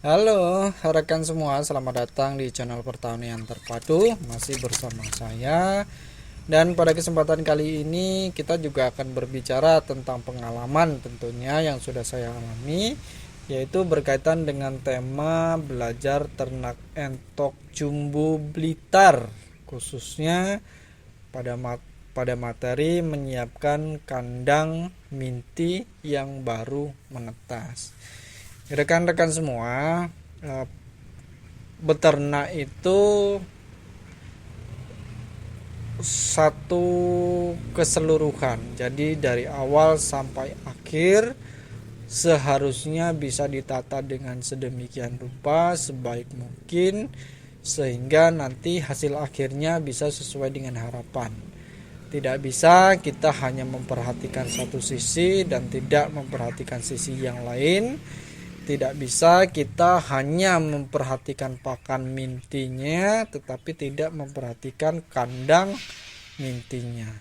Halo rekan semua, selamat datang di channel Pertanian Terpadu. Masih bersama saya. Dan pada kesempatan kali ini kita juga akan berbicara tentang pengalaman tentunya yang sudah saya alami, yaitu berkaitan dengan tema belajar ternak entok jumbo Blitar, khususnya pada materi menyiapkan kandang minti yang baru menetas. Rekan-rekan semua, beternak itu satu keseluruhan. Jadi dari awal sampai akhir seharusnya bisa ditata dengan sedemikian rupa sebaik mungkin sehingga nanti hasil akhirnya bisa sesuai dengan harapan. Tidak bisa kita hanya memperhatikan satu sisi dan tidak memperhatikan sisi yang lain. Tidak bisa kita hanya memperhatikan pakan mintinya tetapi tidak memperhatikan kandang mintinya.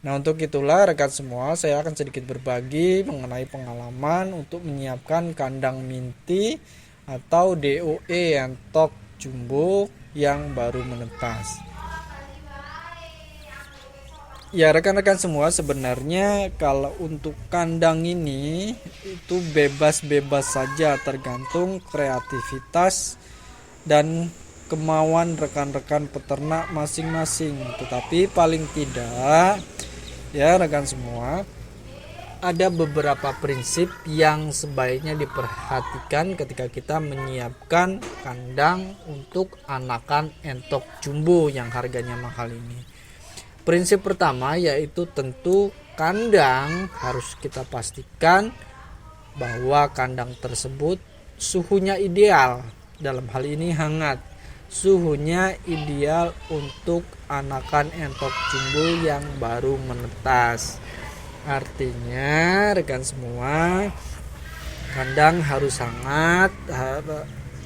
Nah, untuk itulah rekan semua, saya akan sedikit berbagi mengenai pengalaman untuk menyiapkan kandang minti atau DOE entok jumbo yang baru menetas. Ya, rekan-rekan semua, sebenarnya kalau untuk kandang ini itu bebas-bebas saja, tergantung kreativitas dan kemauan rekan-rekan peternak masing-masing. Tetapi paling tidak ya rekan semua, ada beberapa prinsip yang sebaiknya diperhatikan ketika kita menyiapkan kandang untuk anakan entok jumbo yang harganya mahal ini. Prinsip pertama yaitu tentu kandang harus kita pastikan bahwa kandang tersebut suhunya ideal, dalam hal ini hangat. Suhunya ideal untuk anakan entok jumbo yang baru menetas. Artinya rekan semua, kandang harus hangat,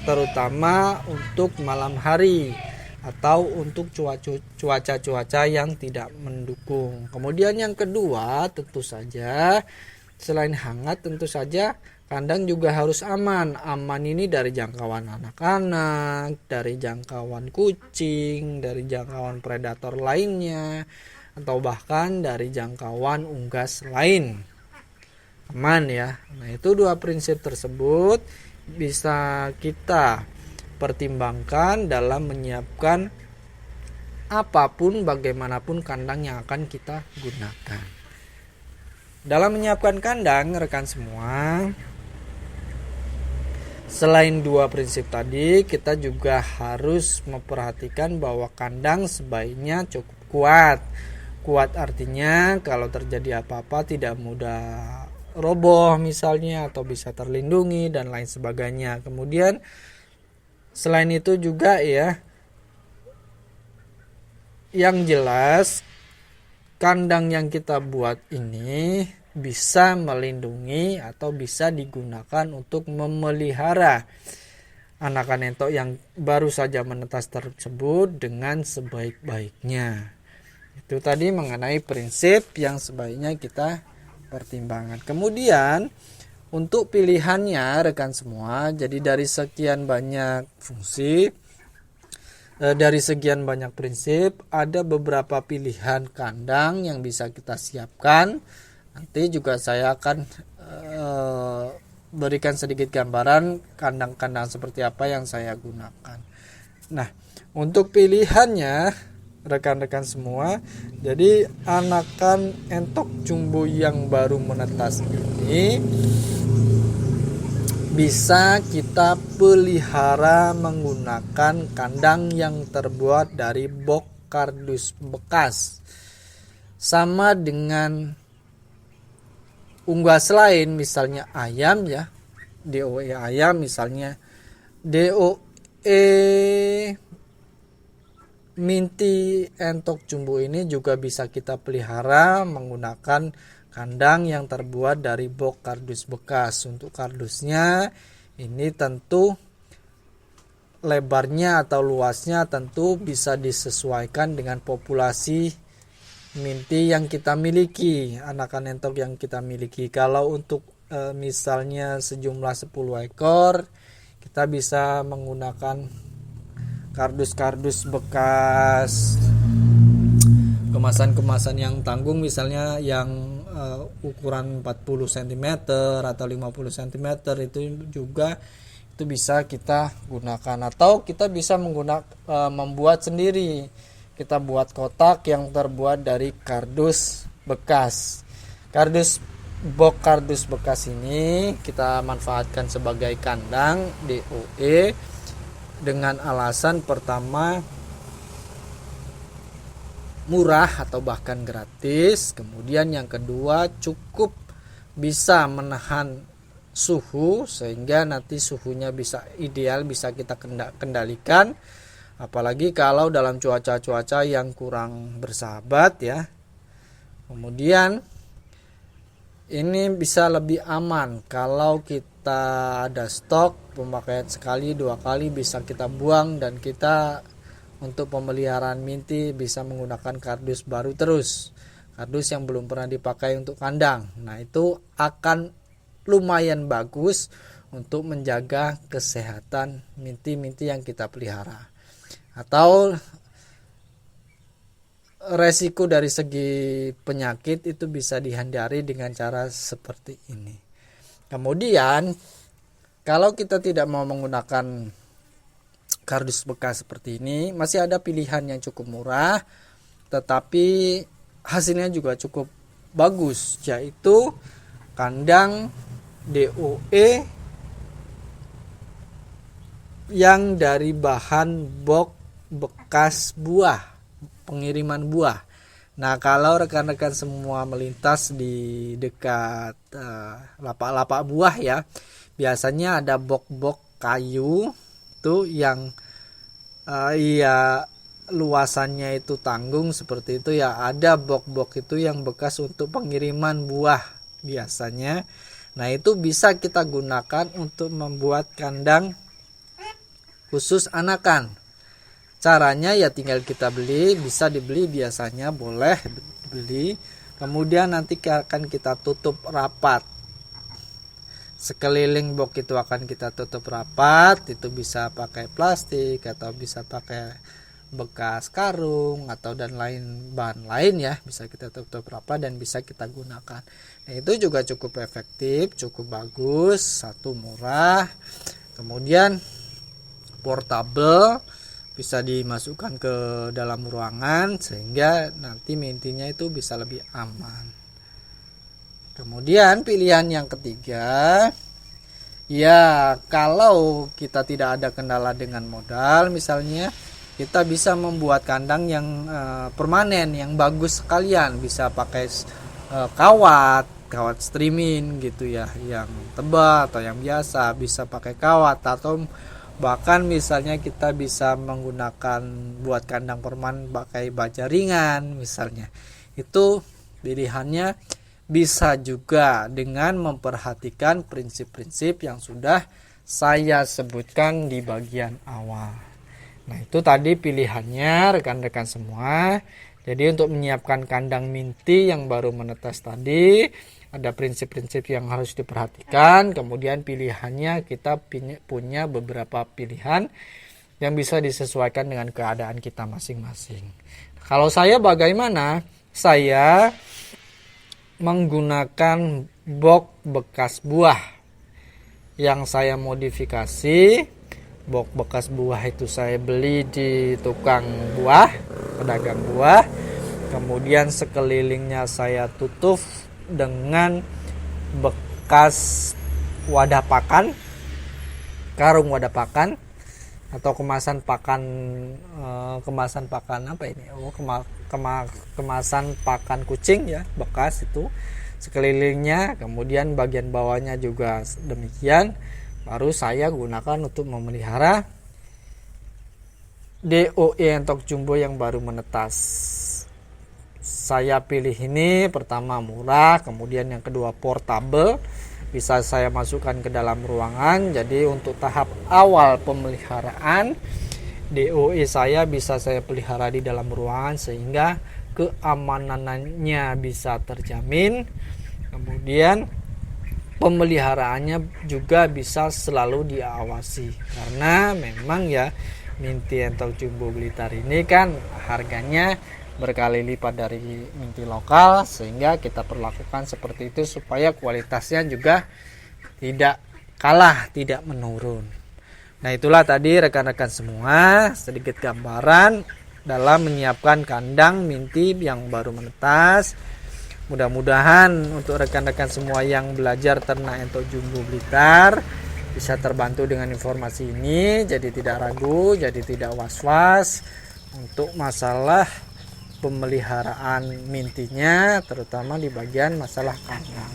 terutama untuk malam hari atau untuk cuaca yang tidak mendukung. Kemudian yang kedua, tentu saja selain hangat, tentu saja kandang juga harus aman. Aman ini dari jangkauan anak-anak, dari jangkauan kucing, dari jangkauan predator lainnya, atau bahkan dari jangkauan unggas lain. Aman ya. Nah, itu dua prinsip tersebut bisa kita pertimbangkan dalam menyiapkan apapun bagaimanapun kandang yang akan kita gunakan. Dalam menyiapkan kandang rekan semua, selain dua prinsip tadi, kita juga harus memperhatikan bahwa kandang sebaiknya cukup kuat. Kuat artinya kalau terjadi apa-apa tidak mudah roboh misalnya, atau bisa terlindungi dan lain sebagainya. Kemudian selain itu juga ya, yang jelas kandang yang kita buat ini bisa melindungi atau bisa digunakan untuk memelihara anakan entok yang baru saja menetas tersebut dengan sebaik-baiknya. Itu tadi mengenai prinsip yang sebaiknya kita pertimbangkan. Kemudian untuk pilihannya rekan semua, jadi dari sekian banyak fungsi, dari sekian banyak prinsip, ada beberapa pilihan kandang yang bisa kita siapkan. Nanti juga saya akan berikan sedikit gambaran kandang-kandang seperti apa yang saya gunakan. Nah, untuk pilihannya rekan-rekan semua, jadi anakan entok jumbo yang baru menetas ini bisa kita pelihara menggunakan kandang yang terbuat dari box kardus bekas. Sama dengan unggas lain, misalnya ayam ya, DOE ayam misalnya, DOE minti entok jumbo ini juga bisa kita pelihara menggunakan kandang yang terbuat dari box kardus bekas. Untuk kardusnya ini tentu lebarnya atau luasnya tentu bisa disesuaikan dengan populasi minti yang kita miliki, anakan entok yang kita miliki. Kalau untuk misalnya sejumlah 10 ekor, Kita bisa menggunakan kardus-kardus bekas, kemasan-kemasan yang tanggung, misalnya yang ukuran 40 cm atau 50 cm, itu juga itu bisa kita gunakan. Atau kita bisa membuat sendiri. Kita buat kotak yang terbuat dari kardus bekas. Kardus bekas ini kita manfaatkan sebagai kandang DOE dengan alasan pertama murah atau bahkan gratis. Kemudian yang kedua cukup bisa menahan suhu sehingga nanti suhunya bisa ideal, bisa kita kendalikan, apalagi kalau dalam cuaca yang kurang bersahabat ya. Kemudian ini bisa lebih aman kalau kita ada stok pemakaian sekali 2 kali bisa kita buang, dan kita untuk pemeliharaan minti bisa menggunakan kardus baru terus, kardus yang belum pernah dipakai untuk kandang. Nah, itu akan lumayan bagus untuk menjaga kesehatan minti-minti yang kita pelihara. Atau resiko dari segi penyakit itu bisa dihindari dengan cara seperti ini. Kemudian kalau kita tidak mau menggunakan kardus bekas seperti ini, masih ada pilihan yang cukup murah tetapi hasilnya juga cukup bagus, yaitu kandang DOE yang dari bahan box bekas buah, pengiriman buah. Nah, kalau rekan-rekan semua melintas di dekat lapak-lapak buah ya, biasanya ada box-box kayu tuh yang luasannya itu tanggung seperti itu ya. Ada box-box itu yang bekas untuk pengiriman buah biasanya. Nah, itu bisa kita gunakan untuk membuat kandang khusus anakan. Caranya ya tinggal kita beli, bisa dibeli, biasanya boleh beli. Kemudian nanti akan kita tutup rapat. Sekeliling box itu akan kita tutup rapat, itu bisa pakai plastik atau bisa pakai bekas karung atau dan bahan lain ya, bisa kita tutup rapat dan bisa kita gunakan. Nah, itu juga cukup efektif, cukup bagus, satu murah, kemudian portable, bisa dimasukkan ke dalam ruangan sehingga nanti mintinya itu bisa lebih aman. Kemudian pilihan yang ketiga, ya kalau kita tidak ada kendala dengan modal, misalnya kita bisa membuat kandang yang permanen, yang bagus sekalian, bisa pakai kawat streaming gitu ya, yang tebal atau yang biasa, bisa pakai kawat, atau bahkan misalnya kita bisa menggunakan buat kandang permanen pakai baja ringan misalnya. Itu pilihannya. Bisa juga dengan memperhatikan prinsip-prinsip yang sudah saya sebutkan di bagian awal. Nah, itu tadi pilihannya rekan-rekan semua. Jadi untuk menyiapkan kandang minti yang baru menetas tadi, ada prinsip-prinsip yang harus diperhatikan. Kemudian pilihannya, kita punya beberapa pilihan yang bisa disesuaikan dengan keadaan kita masing-masing. Kalau saya bagaimana? Saya menggunakan box bekas buah yang saya modifikasi. Box bekas buah itu saya beli di tukang buah, pedagang buah. Kemudian sekelilingnya saya tutup dengan bekas wadah pakan, karung wadah pakan atau kemasan pakan apa ini? Kemasan pakan kucing ya, bekas itu sekelilingnya. Kemudian bagian bawahnya juga demikian. Baru saya gunakan untuk memelihara DOE entok jumbo yang baru menetas. Saya pilih ini, pertama murah, kemudian yang kedua portable, bisa saya masukkan ke dalam ruangan. Jadi untuk tahap awal pemeliharaan, DOE saya bisa saya pelihara di dalam ruangan sehingga keamanannya bisa terjamin. Kemudian pemeliharaannya juga bisa selalu diawasi, karena memang ya minti entok jumbo Blitar ini kan harganya berkali lipat dari minti lokal, sehingga kita perlakukan seperti itu supaya kualitasnya juga tidak kalah, tidak menurun. Nah, itulah tadi rekan-rekan semua sedikit gambaran dalam menyiapkan kandang minti yang baru menetas. Mudah-mudahan untuk rekan-rekan semua yang belajar ternak entok jumbo Blitar bisa terbantu dengan informasi ini, jadi tidak ragu, jadi tidak was-was untuk masalah pemeliharaan mintinya, terutama di bagian masalah kandang.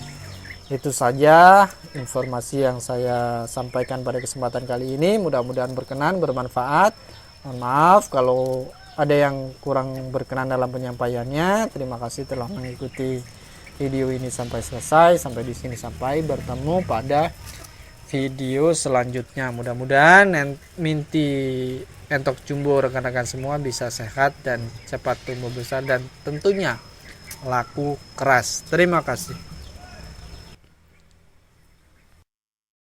Itu saja informasi yang saya sampaikan pada kesempatan kali ini. Mudah-mudahan berkenan, bermanfaat. Mohon maaf kalau ada yang kurang berkenan dalam penyampaiannya. Terima kasih telah mengikuti video ini sampai selesai. Sampai di sini, sampai bertemu pada video selanjutnya. Mudah-mudahan minti entok jumbo rekan-rekan semua bisa sehat dan cepat tumbuh besar dan tentunya laku keras. Terima kasih.